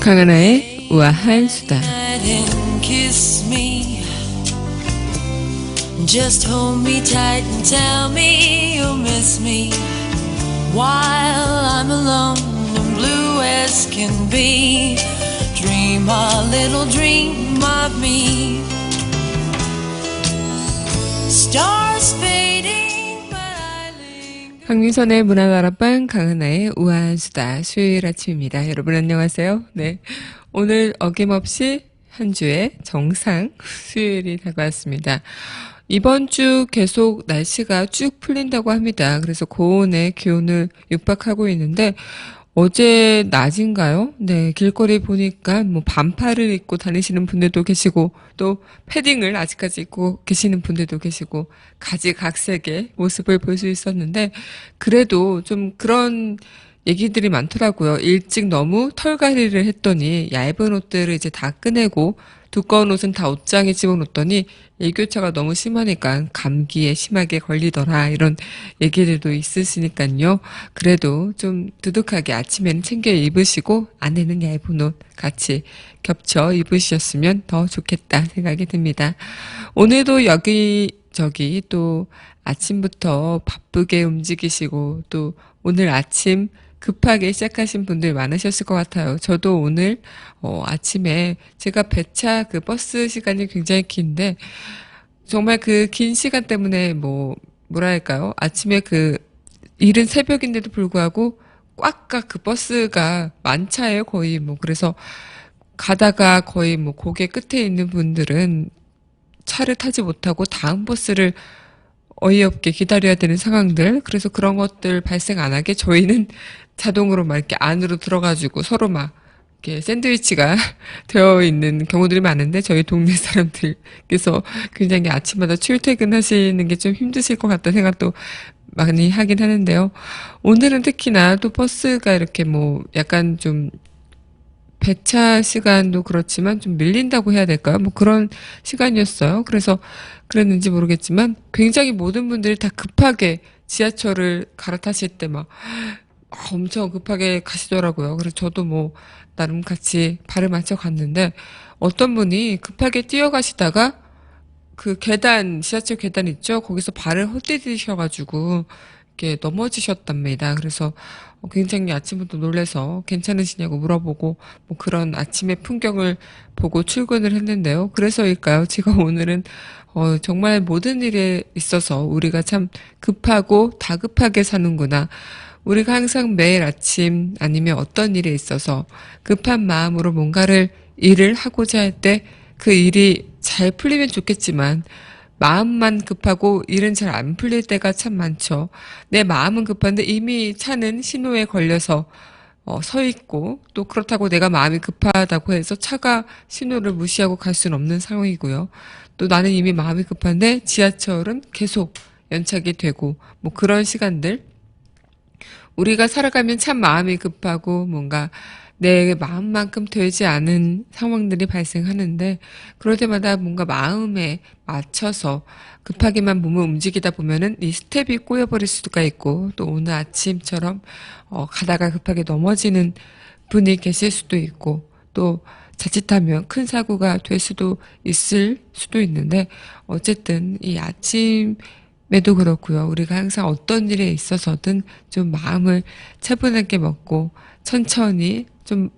강하나의 우아한 수다. Just hold me tight and tell me you'll miss me while I'm alone and blue as can be. Dream a little dream of me. Stars fading, but I linger. 강민선의 문화다락방 강하나의 우아한 수다. 수요일 아침입니다. 여러분 안녕하세요. 네, 오늘 어김없이 한 주의 정상 수요일이 다가왔습니다. 이번 주 계속 날씨가 쭉 풀린다고 합니다. 그래서 고온의 기온을 육박하고 있는데 어제 낮인가요? 네, 길거리 보니까 뭐 반팔을 입고 다니시는 분들도 계시고 또 패딩을 아직까지 입고 계시는 분들도 계시고 가지각색의 모습을 볼 수 있었는데 그래도 좀 그런 얘기들이 많더라고요. 일찍 너무 털갈이를 했더니 얇은 옷들을 이제 다 꺼내고 두꺼운 옷은 다 옷장에 집어넣었더니 일교차가 너무 심하니까 감기에 심하게 걸리더라 이런 얘기들도 있으시니까요. 그래도 좀 두둑하게 아침에는 챙겨 입으시고 안에는 얇은 옷 같이 겹쳐 입으셨으면 더 좋겠다 생각이 듭니다. 오늘도 여기저기 또 아침부터 바쁘게 움직이시고 또 오늘 아침 급하게 시작하신 분들 많으셨을 것 같아요. 저도 오늘 아침에 제가 배차 그 버스 시간이 굉장히 긴데 정말 그 긴 시간 때문에 뭐랄까요? 아침에 그 이른 새벽인데도 불구하고 꽉꽉 그 버스가 만차예요, 거의 그래서 가다가 거의 고개 끝에 있는 분들은 차를 타지 못하고 다음 버스를 어이없게 기다려야 되는 상황들, 그래서 그런 것들 발생 안 하게 저희는 자동으로 막 이렇게 안으로 들어가지고 서로 막 이렇게 샌드위치가 되어 있는 경우들이 많은데 저희 동네 사람들께서 굉장히 아침마다 출퇴근하시는 게 좀 힘드실 것 같다는 생각도 많이 하긴 하는데요. 오늘은 특히나 또 버스가 이렇게 약간 좀 배차 시간도 그렇지만 좀 밀린다고 해야 될까요? 그런 시간이었어요. 그래서 그랬는지 모르겠지만 굉장히 모든 분들이 다 급하게 지하철을 갈아타실 때 엄청 급하게 가시더라고요. 그래서 저도 나름 같이 발을 맞춰 갔는데 어떤 분이 급하게 뛰어가시다가 그 계단, 지하철 계단 있죠? 거기서 발을 헛디디셔가지고 이렇게 넘어지셨답니다. 그래서 굉장히 아침부터 놀라서 괜찮으시냐고 물어보고 그런 아침의 풍경을 보고 출근을 했는데요. 그래서일까요? 제가 오늘은 정말 모든 일에 있어서 우리가 참 급하고 다급하게 사는구나. 우리가 항상 매일 아침 아니면 어떤 일에 있어서 급한 마음으로 뭔가를 일을 하고자 할 때 그 일이 잘 풀리면 좋겠지만 마음만 급하고 일은 잘 안 풀릴 때가 참 많죠. 내 마음은 급한데 이미 차는 신호에 걸려서 서 있고 또 그렇다고 내가 마음이 급하다고 해서 차가 신호를 무시하고 갈 수는 없는 상황이고요. 또 나는 이미 마음이 급한데 지하철은 계속 연착이 되고 그런 시간들 우리가 살아가면 참 마음이 급하고 뭔가 내 마음만큼 되지 않은 상황들이 발생하는데 그럴 때마다 뭔가 마음에 맞춰서 급하게만 몸을 움직이다 보면은 이 스텝이 꼬여버릴 수가 있고 또 오늘 아침처럼 가다가 급하게 넘어지는 분이 계실 수도 있고 또 자칫하면 큰 사고가 될 수도 있을 수도 있는데 어쨌든 이 아침에도 그렇고요. 우리가 항상 어떤 일에 있어서든 좀 마음을 차분하게 먹고 천천히 좀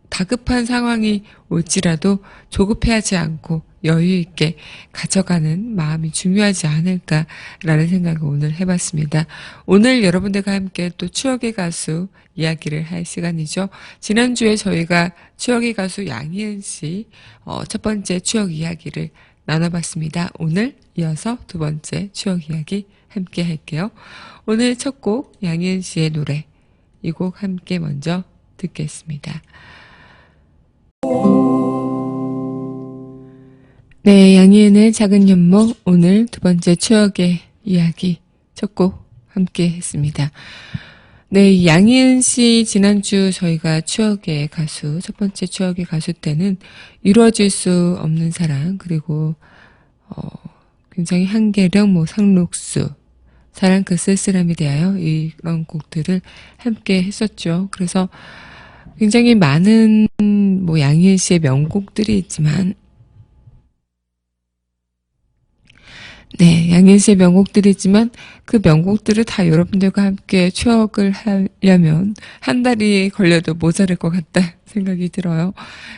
다급한 상황이 올지라도 조급해하지 않고 여유 있게 가져가는 마음이 중요하지 않을까라는 생각을 오늘 해봤습니다. 오늘 여러분들과 함께 또 추억의 가수 이야기를 할 시간이죠. 지난주에 저희가 추억의 가수 양희은 씨 첫 번째 추억 이야기를 나눠봤습니다. 오늘 이어서 두 번째 추억 이야기 함께 할게요. 오늘 첫 곡 양희은 씨의 노래 이 곡 함께 먼저 듣겠습니다. 네, 양희은의 작은 연목 오늘 두 번째 추억의 이야기 첫 곡 함께 했습니다. 네, 양희은 씨 지난주 저희가 추억의 가수 첫 번째 추억의 가수 때는 이루어질 수 없는 사랑 그리고 굉장히 한계령 상록수 사랑 그 쓸쓸함에 대하여 이런 곡들을 함께 했었죠. 그래서 굉장히 많은 뭐 양희은 씨의 명곡들이 있지만 네, 양희은 씨의 명곡들이 있지만 그 명곡들을 다 여러분들과 함께 추억을 하려면 한 달이 걸려도 모자랄 것 같다 생각이 들어요.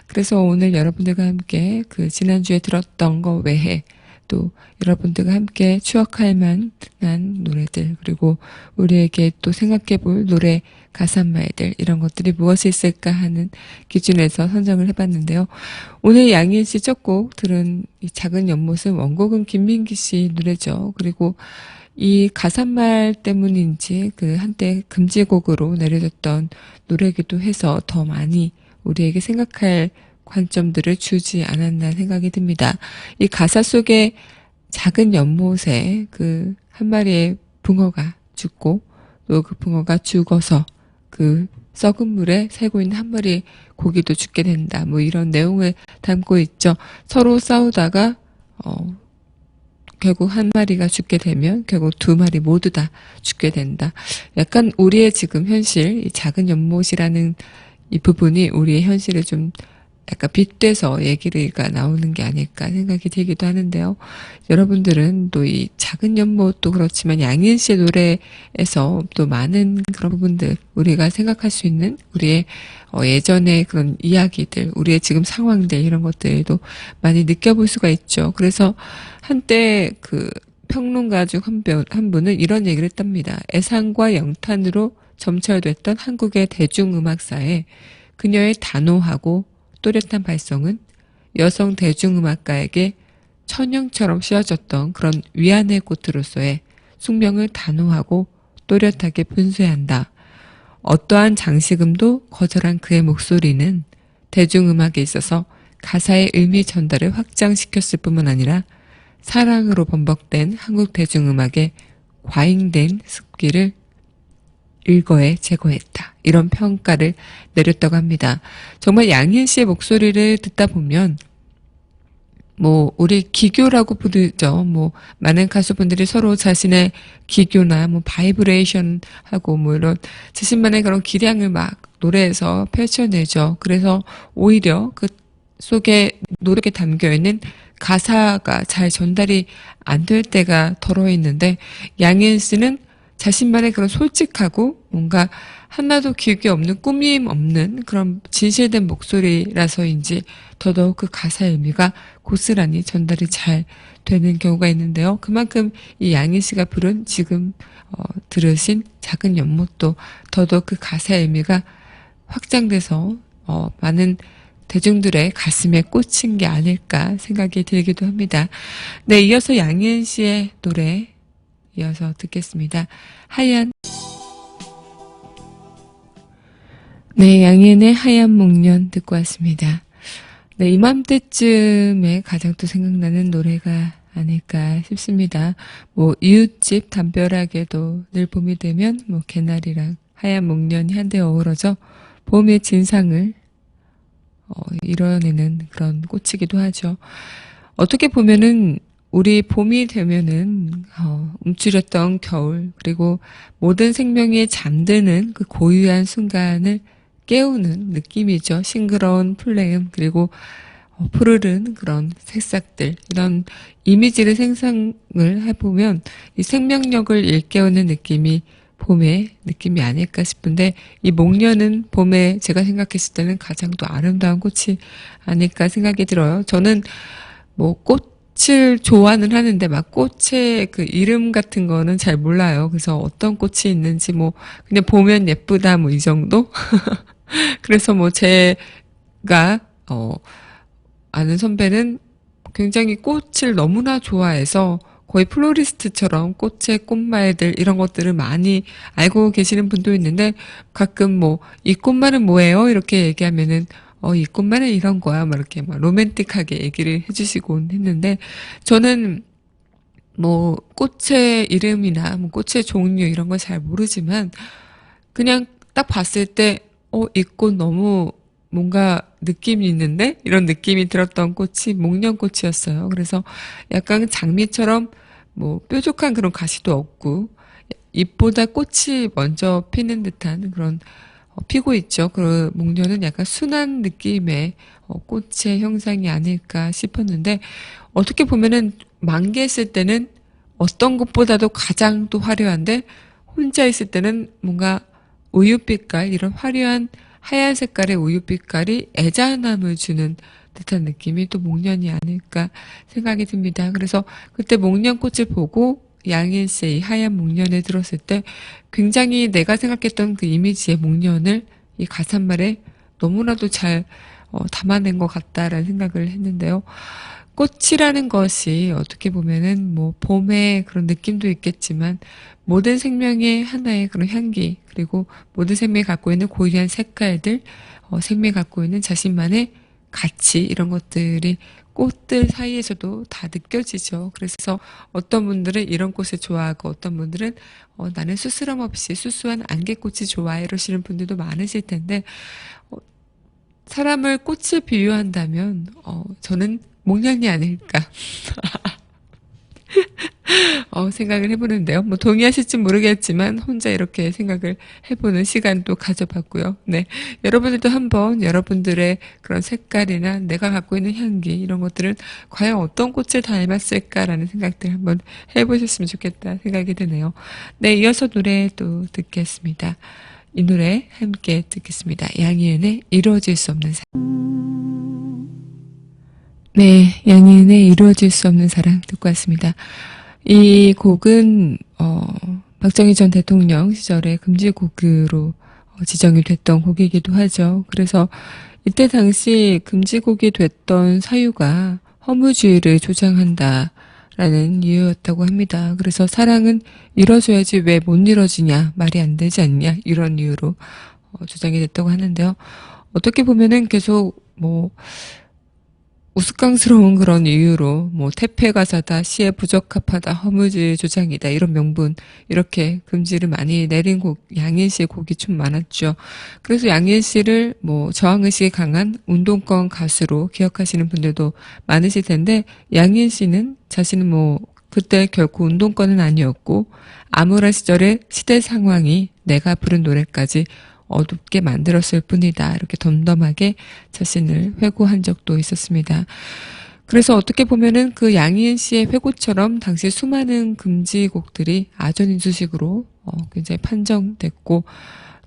그래서 오늘 여러분들과 함께 그 지난주에 들었던 거 외에 또 여러분들과 함께 추억할 만한 노래들, 그리고 우리에게 또 생각해 볼 노래 가사말들, 이런 것들이 무엇이 있을까 하는 기준에서 선정을 해봤는데요. 오늘 양희은 씨 첫 곡 들은 이 작은 연못은 원곡은 김민기 씨 노래죠. 그리고 이 가사말 때문인지 그 한때 금지곡으로 내려졌던 노래이기도 해서 더 많이 우리에게 생각할 관점들을 주지 않았나 생각이 듭니다. 이 가사 속에 작은 연못에 그 한 마리의 붕어가 죽고 또 그 붕어가 죽어서 그 썩은 물에 살고 있는 한 마리 고기도 죽게 된다. 뭐 이런 내용을 담고 있죠. 서로 싸우다가 결국 한 마리가 죽게 되면 결국 두 마리 모두 다 죽게 된다. 약간 우리의 지금 현실, 이 작은 연못이라는 이 부분이 우리의 현실을 좀 약간 빗대서 얘기가 나오는 게 아닐까 생각이 들기도 하는데요. 여러분들은 또 이 작은 연못도 그렇지만 양희은 씨의 노래에서 또 많은 그런 부분들, 우리가 생각할 수 있는 우리의 예전의 그런 이야기들, 우리의 지금 상황들, 이런 것들도 많이 느껴볼 수가 있죠. 그래서 한때 그 평론가 중 한 분은 이런 얘기를 했답니다. 애상과 영탄으로 점철됐던 한국의 대중음악사에 그녀의 단호하고 또렷한 발성은 여성 대중음악가에게 천형처럼 씌워졌던 그런 위안의 꽃으로서의 숙명을 단호하고 또렷하게 분수한다. 어떠한 장식음도 거절한 그의 목소리는 대중음악에 있어서 가사의 의미 전달을 확장시켰을 뿐만 아니라 사랑으로 범벅된 한국 대중음악의 과잉된 습기를 일거에 제거했다. 이런 평가를 내렸다고 합니다. 정말 양희은 씨의 목소리를 듣다 보면 뭐 우리 기교라고 부르죠. 뭐 많은 가수분들이 서로 자신의 기교나 뭐 바이브레이션 하고 뭐 이런 자신만의 그런 기량을 막 노래에서 펼쳐내죠. 그래서 오히려 그 속에 노력에 담겨 있는 가사가 잘 전달이 안 될 때가 덜어 있는데, 양희은 씨는 자신만의 그런 솔직하고 뭔가 하나도 기획이 없는, 꾸밈 없는 그런 진실된 목소리라서인지 더더욱 그 가사의 의미가 고스란히 전달이 잘 되는 경우가 있는데요. 그만큼 이 양희은 씨가 부른 지금 들으신 작은 연못도 더더욱 그 가사의 의미가 확장돼서 많은 대중들의 가슴에 꽂힌 게 아닐까 생각이 들기도 합니다. 네, 이어서 양희은 씨의 노래 이어서 듣겠습니다. 하얀. 네, 양희은의 하얀 목련 듣고 왔습니다. 네, 이맘때쯤에 가장 또 생각나는 노래가 아닐까 싶습니다. 뭐 이웃집 담벼락에도 늘 봄이 되면 뭐 개나리랑 하얀 목련이 한데 어우러져 봄의 진상을 이뤄내는 그런 꽃이기도 하죠. 어떻게 보면은 우리 봄이 되면은 움츠렸던 겨울, 그리고 모든 생명이 잠드는 그 고유한 순간을 깨우는 느낌이죠. 싱그러운 플레음, 그리고 푸르른 그런 새싹들, 이런 이미지를 생성을 해보면 이 생명력을 일깨우는 느낌이 봄의 느낌이 아닐까 싶은데, 이 목련은 봄에 제가 생각했을 때는 가장 또 아름다운 꽃이 아닐까 생각이 들어요. 저는 뭐 꽃을 좋아는 하는데 막 꽃의 그 이름 같은 거는 잘 몰라요. 그래서 어떤 꽃이 있는지 뭐 그냥 보면 예쁘다 뭐 이 정도? 그래서 뭐 제가 아는 선배는 굉장히 꽃을 너무나 좋아해서 거의 플로리스트처럼 꽃의 꽃말들 이런 것들을 많이 알고 계시는 분도 있는데, 가끔 뭐 이 꽃말은 뭐예요? 이렇게 얘기하면은 이 꽃말은 이런 거야. 막 이렇게 막 로맨틱하게 얘기를 해주시곤 했는데, 저는 뭐 꽃의 이름이나 뭐 꽃의 종류 이런 걸 잘 모르지만 그냥 딱 봤을 때 이 꽃 너무 뭔가 느낌이 있는데, 이런 느낌이 들었던 꽃이 목련꽃이었어요. 그래서 약간 장미처럼 뭐 뾰족한 그런 가시도 없고 잎보다 꽃이 먼저 피는 듯한 그런 피고 있죠. 그 목련은 약간 순한 느낌의 꽃의 형상이 아닐까 싶었는데 어떻게 보면은 만개했을 때는 어떤 것보다도 가장 또 화려한데 혼자 있을 때는 뭔가 우유빛깔 이런 화려한 하얀 색깔의 우유빛깔이 애잔함을 주는 듯한 느낌이 또 목련이 아닐까 생각이 듭니다. 그래서 그때 목련꽃을 보고 양일세 이 하얀 목련을 들었을 때 굉장히 내가 생각했던 그 이미지의 목련을 이 가사말에 너무나도 잘 담아낸 것 같다라는 생각을 했는데요. 꽃이라는 것이 어떻게 보면은 뭐 봄의 그런 느낌도 있겠지만 모든 생명의 하나의 그런 향기 그리고 모든 생명이 갖고 있는 고유한 색깔들 생명이 갖고 있는 자신만의 가치 이런 것들이 꽃들 사이에서도 다 느껴지죠. 그래서 어떤 분들은 이런 꽃을 좋아하고 어떤 분들은 나는 수스럼 없이 수수한 안개꽃이 좋아해 이러시는 분들도 많으실 텐데 사람을 꽃을 비유한다면 저는 목련이 아닐까 생각을 해보는데요. 뭐 동의하실지 모르겠지만 혼자 이렇게 생각을 해보는 시간도 가져봤고요. 네, 여러분들도 한번 여러분들의 그런 색깔이나 내가 갖고 있는 향기 이런 것들은 과연 어떤 꽃을 닮았을까라는 생각들 한번 해보셨으면 좋겠다 생각이 드네요. 네, 이어서 노래 또 듣겠습니다. 이 노래 함께 듣겠습니다. 양희은의 이루어질 수 없는 사랑. 네, 양희은의 이루어질 수 없는 사랑 듣고 왔습니다. 이 곡은 박정희 전 대통령 시절에 금지곡으로 지정이 됐던 곡이기도 하죠. 그래서 이때 당시 금지곡이 됐던 사유가 허무주의를 조장한다라는 이유였다고 합니다. 그래서 사랑은 이뤄져야지 왜 못 이뤄지냐, 말이 안 되지 않냐 이런 이유로 주장이 됐다고 하는데요. 어떻게 보면은 계속 뭐 우스꽝스러운 그런 이유로 뭐 태폐가사다, 시에 부적합하다, 허무주의 조장이다 이런 명분 이렇게 금지를 많이 내린 곡 양희은 씨의 곡이 좀 많았죠. 그래서 양희은 씨를 뭐 저항의식이 강한 운동권 가수로 기억하시는 분들도 많으실 텐데 양희은 씨는 자신은 뭐 그때 결코 운동권은 아니었고 암울한 시절의 시대 상황이 내가 부른 노래까지 어둡게 만들었을 뿐이다. 이렇게 덤덤하게 자신을 회고한 적도 있었습니다. 그래서 어떻게 보면은 그 양희은 씨의 회고처럼 당시 수많은 금지곡들이 아전인수식으로 굉장히 판정됐고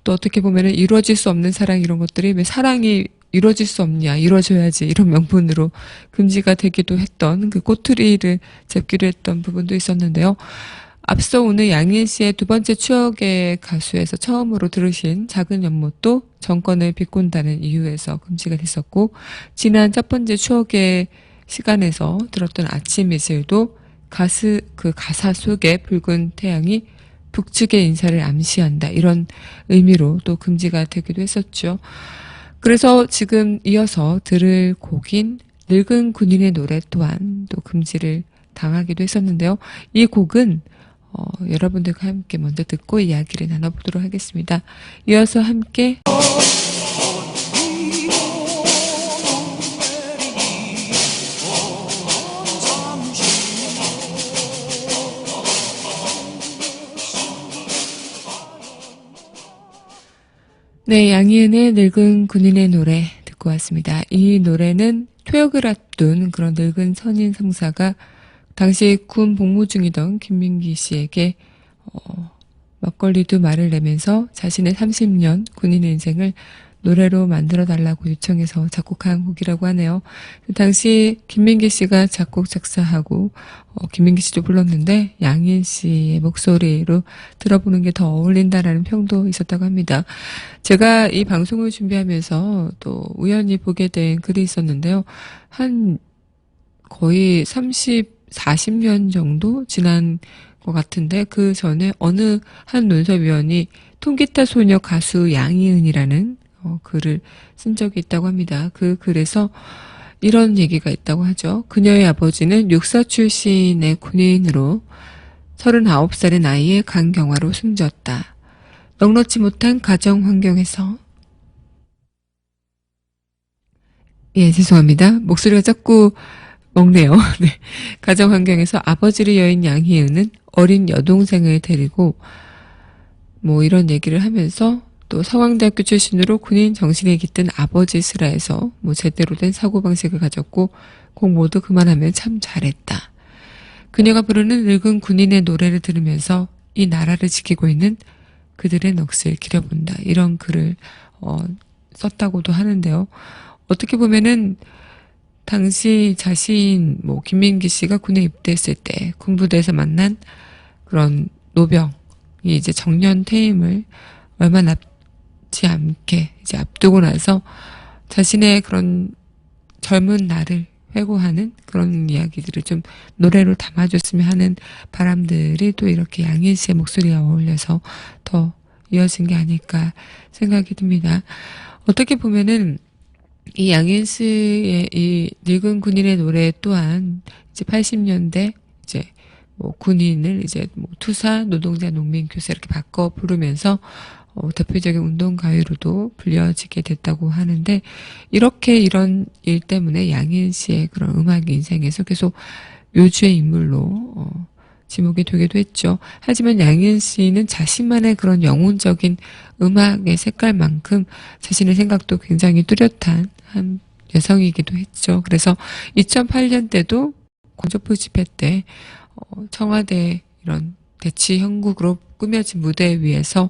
또 어떻게 보면은 이루어질 수 없는 사랑 이런 것들이 왜 사랑이 이루어질 수 없냐, 이루어져야지 이런 명분으로 금지가 되기도 했던 그 꼬투리를 잡기로 했던 부분도 있었는데요. 앞서 오늘 양희은 씨의 두 번째 추억의 가수에서 처음으로 들으신 작은 연못도 정권을 비꼰다는 이유에서 금지가 됐었고 지난 첫 번째 추억의 시간에서 들었던 아침 이슬도 그 가사 속에 붉은 태양이 북측의 인사를 암시한다 이런 의미로 또 금지가 되기도 했었죠. 그래서 지금 이어서 들을 곡인 늙은 군인의 노래 또한 또 금지를 당하기도 했었는데요. 이 곡은 여러분들과 함께 먼저 듣고 이야기를 나눠보도록 하겠습니다. 이어서 함께 네, 양희은의 늙은 군인의 노래 듣고 왔습니다. 이 노래는 퇴역을 앞둔 그런 늙은 선인 상사가 당시 군 복무 중이던 김민기 씨에게 막걸리도 말을 내면서 자신의 30년 군인 인생을 노래로 만들어 달라고 요청해서 작곡한 곡이라고 하네요. 당시 김민기 씨가 작곡 작사하고 김민기 씨도 불렀는데 양희은 씨의 목소리로 들어보는 게 더 어울린다라는 평도 있었다고 합니다. 제가 이 방송을 준비하면서 또 우연히 보게 된 글이 있었는데요. 한 거의 40년 정도 지난 것 같은데 그 전에 어느 한 논설위원이 통기타 소녀 가수 양희은이라는 글을 쓴 적이 있다고 합니다. 그 글에서 이런 얘기가 있다고 하죠. 그녀의 아버지는 육사 출신의 군인으로 39살의 나이에 간경화로 숨졌다. 넉넉지 못한 가정 환경에서 죄송합니다. 목소리가 자꾸 먹네요. 네. 가정 환경에서 아버지를 여인 양희은은 어린 여동생을 데리고 뭐 이런 얘기를 하면서 또 서강대학교 출신으로 군인 정신에 깃든 아버지 슬하에서 뭐 제대로 된 사고방식을 가졌고 꼭 모두 그만하면 참 잘했다. 그녀가 부르는 늙은 군인의 노래를 들으면서 이 나라를 지키고 있는 그들의 넋을 기려본다. 이런 글을 썼다고도 하는데요. 어떻게 보면은 당시 자신 뭐 김민기 씨가 군에 입대했을 때 군부대에서 만난 그런 노병이 이제 정년 퇴임을 얼마 남지 않게 이제 앞두고 나서 자신의 그런 젊은 날을 회고하는 그런 이야기들을 좀 노래로 담아줬으면 하는 바람들이 또 이렇게 양희은 씨의 목소리와 어울려서 더 이어진 게 아닐까 생각이 듭니다. 어떻게 보면은 이 양희은 씨의 이 늙은 군인의 노래 또한 이제 80년대 이제 뭐 군인을 이제 뭐 투사, 노동자, 농민, 교사 이렇게 바꿔 부르면서 대표적인 운동가요로도 불려지게 됐다고 하는데 이렇게 이런 일 때문에 양희은 씨의 그런 음악 인생에서 계속 요주의 인물로 지목이 되기도 했죠. 하지만 양희은 씨는 자신만의 그런 영혼적인 음악의 색깔만큼 자신의 생각도 굉장히 뚜렷한 한 여성이기도 했죠. 그래서 2008년 때도 광저포 집회 때 청와대 이런 대치 형국으로 꾸며진 무대 위에서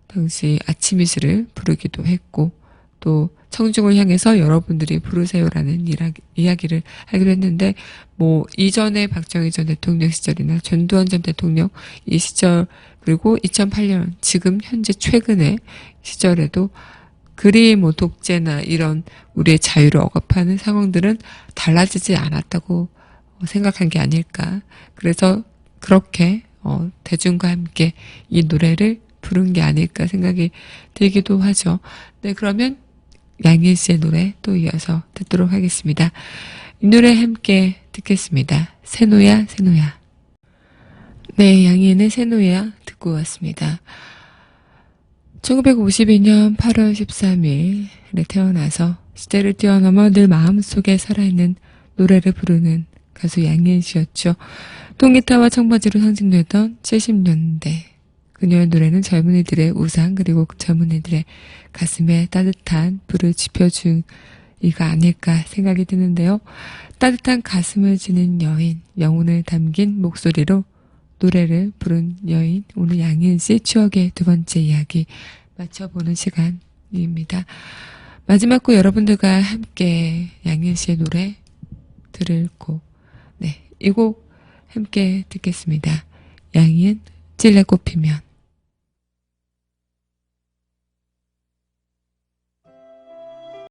당시 아침 이슬을 부르기도 했고 또 청중을 향해서 여러분들이 부르세요라는 이야기를 하기로 했는데 뭐 이전에 박정희 전 대통령 시절이나 전두환 전 대통령 이 시절 그리고 2008년 지금 현재 최근의 시절에도 그리 뭐 독재나 이런 우리의 자유를 억압하는 상황들은 달라지지 않았다고 생각한 게 아닐까. 그래서 그렇게 대중과 함께 이 노래를 부른 게 아닐까 생각이 들기도 하죠. 네, 그러면 양희은 씨의 노래 또 이어서 듣도록 하겠습니다. 이 노래 함께 듣겠습니다. 새노야 새노야. 네, 양희은의 새노야 듣고 왔습니다. 1952년 8월 13일에 태어나서 시대를 뛰어넘어 늘 마음속에 살아있는 노래를 부르는 가수 양희은 씨였죠. 통기타와 청바지로 상징되던 70년대 그녀의 노래는 젊은이들의 우상 그리고 젊은이들의 가슴에 따뜻한 불을 지펴준 이가 아닐까 생각이 드는데요. 따뜻한 가슴을 지닌 여인, 영혼을 담긴 목소리로 노래를 부른 여인, 오늘 양희은 씨 추억의 두 번째 이야기 맞춰보는 시간입니다. 마지막 곡 여러분들과 함께 양희은 씨의 노래 들을 곡, 네, 이 곡 함께 듣겠습니다. 양희은 찔레꽃 피면.